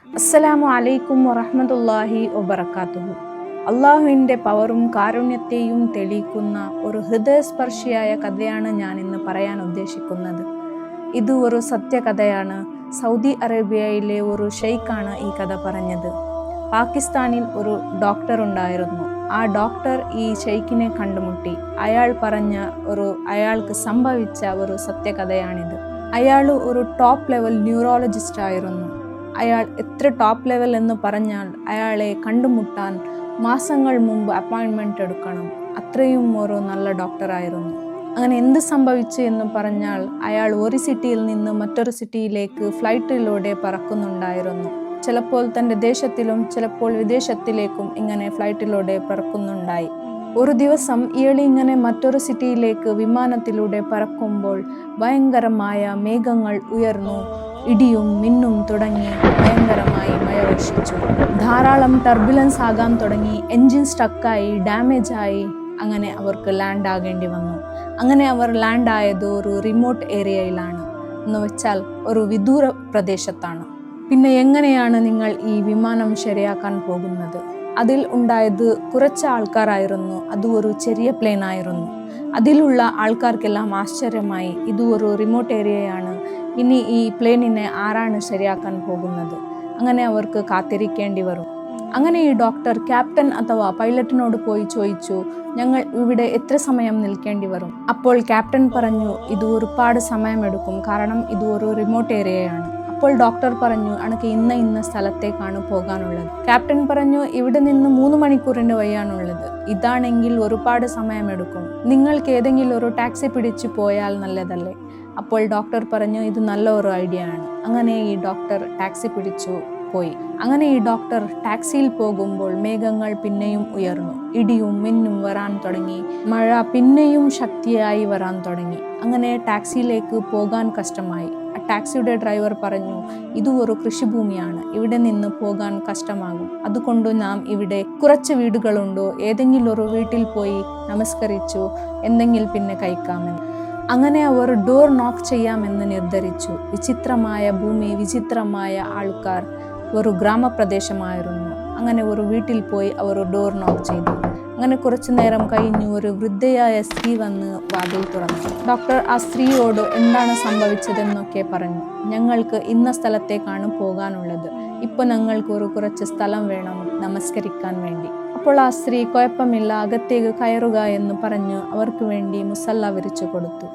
അസ്സലാമു അലൈക്കും വറഹ്മത്തുള്ളാഹി വബറകാതുഹു. അള്ളാഹുവിൻ്റെ പവറും കാരുണ്യത്തെയും തെളിയിക്കുന്ന ഒരു ഹൃദയസ്പർശിയായ കഥയാണ് ഞാൻ ഇന്ന് പറയാൻ ഉദ്ദേശിക്കുന്നത്. ഇത് ഒരു സത്യകഥയാണ്. സൗദി അറേബ്യയിലെ ഒരു ഷെയ്ഖാണ് ഈ കഥ പറഞ്ഞത്. പാകിസ്ഥാനിൽ ഒരു ഡോക്ടർ ഉണ്ടായിരുന്നു. ആ ഡോക്ടർ ഈ ഷെയ്ഖിനെ കണ്ടുമുട്ടി. അയാൾക്ക് സംഭവിച്ച ഒരു സത്യകഥയാണിത്. അയാൾ ഒരു ടോപ്പ് ലെവൽ ന്യൂറോളജിസ്റ്റ് ആയിരുന്നു. അയാൾ എത്ര ടോപ്പ് ലെവൽ എന്ന് പറഞ്ഞാൽ അയാളെ കണ്ടുമുട്ടാൻ മാസങ്ങൾ മുമ്പ് അപ്പോയിൻമെൻ്റ് എടുക്കണം. അത്രയും ഒരു നല്ല ഡോക്ടറായിരുന്നു. അങ്ങനെ എന്ത് സംഭവിച്ചു എന്ന് പറഞ്ഞാൽ അയാൾ ഒരു സിറ്റിയിൽ നിന്ന് മറ്റൊരു സിറ്റിയിലേക്ക് ഫ്ലൈറ്റിലൂടെ പറക്കുന്നുണ്ടായിരുന്നു. ചിലപ്പോൾ തൻ്റെ ദേശത്തിലും ചിലപ്പോൾ വിദേശത്തിലേക്കും ഇങ്ങനെ ഫ്ലൈറ്റിലൂടെ പറക്കുന്നുണ്ടായി. ഒരു ദിവസം ഇയാൾ ഇങ്ങനെ മറ്റൊരു സിറ്റിയിലേക്ക് വിമാനത്തിലൂടെ പറക്കുമ്പോൾ ഭയങ്കരമായ മേഘങ്ങൾ ഉയർന്നു. ഇടിയും മിന്നും തുടങ്ങി ഭയങ്കരമായി മഴ വർഷിച്ചു. ധാരാളം ടർബുലൻസ് ആകാൻ തുടങ്ങി. എൻജിൻ സ്റ്റക്കായി, ഡാമേജായി. അങ്ങനെ അവർക്ക് ലാൻഡ് ആകേണ്ടി വന്നു. അങ്ങനെ അവർ ലാൻഡ് ആയത് ഒരു റിമോട്ട് ഏരിയയിലാണ്, എന്ന് വെച്ചാൽ ഒരു വിദൂര പ്രദേശത്താണ്. പിന്നെ എങ്ങനെയാണ് നിങ്ങൾ ഈ വിമാനം ശരിയാക്കാൻ പോകുന്നത്? അതിൽ ഉണ്ടായത് കുറച്ച് ആൾക്കാരായിരുന്നു. അത് ഒരു ചെറിയ പ്ലെയിൻ ആയിരുന്നു. അതിലുള്ള ആൾക്കാർക്കെല്ലാം ആശ്ചര്യമായി. ഇത് ഒരു റിമോട്ട് ഏരിയയാണ്, ഇനി ഈ പ്ലെയിനിനെ ആരാണ് ശരിയാക്കാൻ പോകുന്നത്? അങ്ങനെ അവർക്ക് കാത്തിരിക്കേണ്ടി വരും. അങ്ങനെ ഈ ഡോക്ടർ ക്യാപ്റ്റൻ അഥവാ പൈലറ്റിനോട് പോയി ചോദിച്ചു, ഞങ്ങൾ ഇവിടെ എത്ര സമയം നിൽക്കേണ്ടി വരും? അപ്പോൾ ക്യാപ്റ്റൻ പറഞ്ഞു, ഇത് ഒരുപാട് സമയമെടുക്കും, കാരണം ഇത് ഒരു റിമോട്ട് ഏരിയയാണ്. അപ്പോൾ ഡോക്ടർ പറഞ്ഞു, എനിക്ക് ഇന്ന സ്ഥലത്തേക്കാണ് പോകാനുള്ളത്. ക്യാപ്റ്റൻ പറഞ്ഞു, ഇവിടെ നിന്ന് 3 മണിക്കൂറിൻ്റെ വഴിയാണുള്ളത്. ഇതാണെങ്കിൽ ഒരുപാട് സമയമെടുക്കും. നിങ്ങൾക്ക് ഏതെങ്കിലും ഒരു ടാക്സി പിടിച്ചു പോയാൽ നല്ലതല്ലേ? അപ്പോൾ ഡോക്ടർ പറഞ്ഞു, ഇത് നല്ല ഒരു ഐഡിയ ആണ്. അങ്ങനെ ഈ ഡോക്ടർ ടാക്സി പിടിച്ചു പോയി. അങ്ങനെ ഈ ഡോക്ടർ ടാക്സിയിൽ പോകുമ്പോൾ മേഘങ്ങൾ പിന്നെയും ഉയർന്നു. ഇടിയും മിന്നും വരാൻ തുടങ്ങി. മഴ പിന്നെയും ശക്തിയായി വരാൻ തുടങ്ങി. അങ്ങനെ ടാക്സിയിലേക്ക് പോകാൻ കഷ്ടമായി. ടാക്സിയുടെ ഡ്രൈവർ പറഞ്ഞു, ഇത് ഒരു കൃഷിഭൂമിയാണ്, ഇവിടെ നിന്ന് പോകാൻ കഷ്ടമാകും. അതുകൊണ്ട് നാം ഇവിടെ കുറച്ച് വീടുകളുണ്ടോ, ഏതെങ്കിലും ഒരു വീട്ടിൽ പോയി നമസ്കരിച്ചു എന്തെങ്കിലും പിന്നെ കഴിക്കാമെന്ന്. അങ്ങനെ അവർ ഡോർ നോക്ക് ചെയ്യാമെന്ന് നിർദ്ധരിച്ചു. വിചിത്രമായ ഭൂമി, വിചിത്രമായ ആൾക്കാർ, ഒരു ഗ്രാമപ്രദേശമായിരുന്നു. അങ്ങനെ ഒരു വീട്ടിൽ പോയി അവർ ഡോർ നോക്ക് ചെയ്തു. അങ്ങനെ കുറച്ചു നേരം കഴിഞ്ഞു ഒരു വൃദ്ധയായ സ്ത്രീ വന്ന് വാതിൽ തുറന്നു. ഡോക്ടർ ആ സ്ത്രീയോട് എന്താണ് സംഭവിച്ചതെന്നൊക്കെ പറഞ്ഞു. ഞങ്ങൾക്ക് ഇന്ന സ്ഥലത്തേക്കാണ് പോകാനുള്ളത്. ഇപ്പോൾ ഞങ്ങൾക്ക് കുറച്ച് സ്ഥലം വേണം നമസ്കരിക്കാൻ വേണ്ടി. അപ്പോൾ ആ സ്ത്രീ, കുഴപ്പമില്ല, അകത്തേക്ക് കയറുക എന്ന് പറഞ്ഞു അവർക്ക് വേണ്ടി മുസല്ല വിരിച്ചു കൊടുത്തു.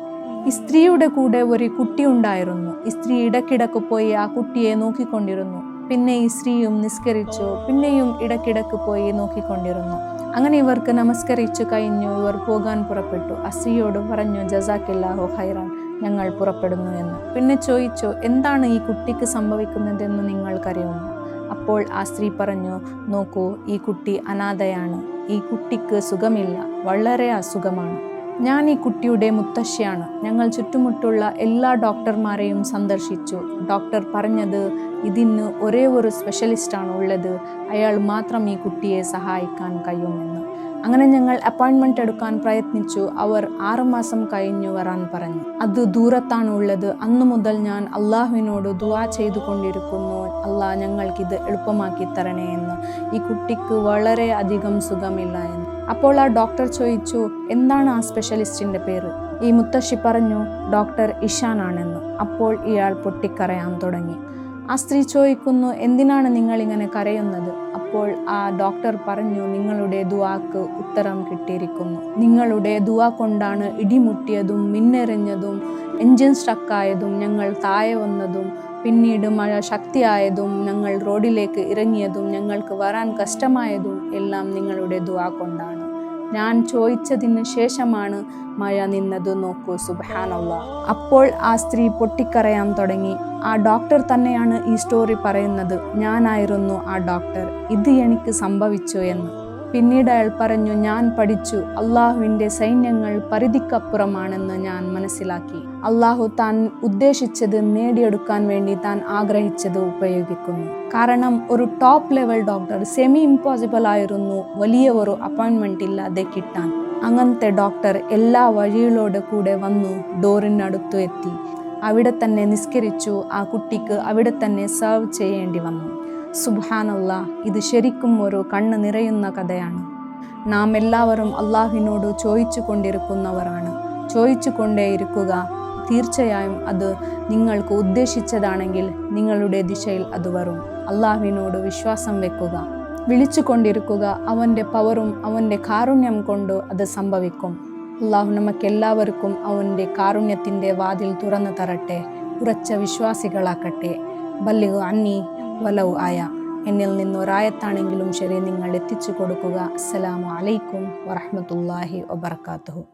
ഈ സ്ത്രീയുടെ കൂടെ ഒരു കുട്ടി ഉണ്ടായിരുന്നു. ഈ സ്ത്രീ ഇടയ്ക്കിടക്ക് പോയി ആ കുട്ടിയെ നോക്കിക്കൊണ്ടിരുന്നു. പിന്നെ ഈ സ്ത്രീയും നിസ്കരിച്ചു. പിന്നെയും ഇടയ്ക്കിടക്ക് പോയി നോക്കിക്കൊണ്ടിരുന്നു. അങ്ങനെ ഇവർക്ക് നമസ്കരിച്ചു കഴിഞ്ഞു. ഇവർ പോകാൻ പുറപ്പെട്ടു. ആ സ്ത്രീയോട് പറഞ്ഞു, ജസാക്കില്ലാഹു ഖൈറാൻ, ഞങ്ങൾ പുറപ്പെടുന്നു എന്ന്. പിന്നെ ചോദിച്ചു, എന്താണ് ഈ കുട്ടിക്ക് സംഭവിക്കുന്നതെന്ന് നിങ്ങൾക്കറിയുമോ? അപ്പോൾ ആ സ്ത്രീ പറഞ്ഞു, നോക്കൂ, ഈ കുട്ടി അനാഥയാണ്. ഈ കുട്ടിക്ക് സുഖമില്ല, വളരെ അസുഖമാണ്. ഞാൻ ഈ കുട്ടിയുടെ മുത്തശ്ശിയാണ്. ഞങ്ങൾ ചുറ്റുമുട്ടുള്ള എല്ലാ ഡോക്ടർമാരെയും സന്ദർശിച്ചു. ഡോക്ടർ പറഞ്ഞത് ഇതിന് ഒരേ ഒരു സ്പെഷ്യലിസ്റ്റാണ് ഉള്ളത്, അയാൾ മാത്രം ഈ കുട്ടിയെ സഹായിക്കാൻ കഴിയുമെന്ന്. അങ്ങനെ ഞങ്ങൾ അപ്പോയിൻമെൻ്റ് എടുക്കാൻ പ്രയത്നിച്ചു. അവർ 6 മാസം കഴിഞ്ഞു വരാൻ പറഞ്ഞു. അത് ദൂരത്താണ് ഉള്ളത്. അന്നു മുതൽ ഞാൻ അള്ളാഹുവിനോട് ദുആ ചെയ്തുകൊണ്ടിരിക്കുന്നു, അള്ളാഹ് ഞങ്ങൾക്കിത് എളുപ്പമാക്കി തരണേ എന്ന്. ഈ കുട്ടിക്ക് വളരെ അധികം സുഖമില്ല എന്ന്. അപ്പോൾ ആ ഡോക്ടർ ചോദിച്ചു, എന്താണ് ആ സ്പെഷ്യലിസ്റ്റിൻ്റെ പേര്? ഈ മുത്തശ്ശി പറഞ്ഞു, ഡോക്ടർ ഇഷാൻ ആണെന്ന്. അപ്പോൾ ഇയാൾ പൊട്ടിക്കരയാൻ തുടങ്ങി. ആ സ്ത്രീ ചോദിക്കുന്നു, എന്തിനാണ് നിങ്ങൾ ഇങ്ങനെ കരയുന്നത്? അപ്പോൾ ആ ഡോക്ടർ പറഞ്ഞു, നിങ്ങളുടെ ദുആക്ക് ഉത്തരം കിട്ടിയിരിക്കുന്നു. നിങ്ങളുടെ ദുആ കൊണ്ടാണ് ഇടിമുട്ടിയതും മിന്നെറിഞ്ഞതും എൻജിൻ സ്റ്റക്കായതും ഞങ്ങൾ താഴെ വന്നതും പിന്നീട് മഴ ശക്തിയായതും ഞങ്ങൾ റോഡിലേക്ക് ഇറങ്ങിയതും ഞങ്ങൾക്ക് വരാൻ കഷ്ടമായതും എല്ലാം നിങ്ങളുടെ ദുആ കൊണ്ടാണ്. ഞാൻ ചോദിച്ചതിന് ശേഷമാണ് മഴ നിന്നത്, നോക്കൂ, സുബ്ഹാനല്ലാഹ്. അപ്പോൾ ആ സ്ത്രീ പൊട്ടിക്കരയാൻ തുടങ്ങി. ആ ഡോക്ടർ തന്നെയാണ് ഈ സ്റ്റോറി പറയുന്നത്. ഞാനായിരുന്നു ആ ഡോക്ടർ, ഇത് എനിക്ക് സംഭവിച്ചു എന്ന്. പിന്നീട് അയാൾ പറഞ്ഞു, ഞാൻ പഠിച്ചു, അള്ളാഹുവിൻ്റെ സൈന്യങ്ങൾ പരിധിക്കപ്പുറമാണെന്ന് ഞാൻ മനസ്സിലാക്കി. അള്ളാഹു താൻ ഉദ്ദേശിച്ചത് നേടിയെടുക്കാൻ വേണ്ടി താൻ ആഗ്രഹിച്ചത് ഉപയോഗിക്കുന്നു. കാരണം ഒരു top level doctor semi impossible ആയിരുന്നു വലിയ ഒരു അപ്പോയിൻമെൻ്റ് ഇല്ലാതെ കിട്ടാൻ. അങ്ങനത്തെ ഡോക്ടർ എല്ലാ വഴിയിലൂടെ കൂടെ വന്നു ഡോറിനടുത്തു എത്തി. അവിടെ തന്നെ നിസ്കരിച്ചു. ആ കുട്ടിക്ക് അവിടെ തന്നെ സെർവ് ചെയ്യേണ്ടി വന്നു. സുബ്ഹാനല്ലാ, ഇത് ശരിക്കും ഒരു കണ്ണ് നിറയുന്ന കഥയാണ്. നാം എല്ലാവരും അള്ളാഹുവിനോട് ചോദിച്ചു കൊണ്ടിരിക്കുന്നവരാണ്. ചോദിച്ചു കൊണ്ടേയിരിക്കുക. തീർച്ചയായും അത് നിങ്ങൾക്ക് ഉദ്ദേശിച്ചതാണെങ്കിൽ നിങ്ങളുടെ ദിശയിൽ അത് വരും. അള്ളാഹുവിനോട് വിശ്വാസം വെക്കുക, വിളിച്ചു കൊണ്ടിരിക്കുക. അവൻ്റെ പവറും അവൻ്റെ കാരുണ്യം കൊണ്ട് അത് സംഭവിക്കും. അള്ളാഹു നമുക്കെല്ലാവർക്കും അവൻ്റെ കാരുണ്യത്തിൻ്റെ വാതിൽ തുറന്നു തരട്ടെ. ഉറച്ച വിശ്വാസികളാക്കട്ടെ. ബല്ലിഗു അന്നി വലൗ ആയ, എന്നിൽ നിന്നൊരായത്താണെങ്കിലും ശരി നിങ്ങൾ എത്തിച്ചു കൊടുക്കുക. അസ്സലാമു അലൈക്കും വറഹ്മത്തുള്ളാഹി വബറകാതുഹു.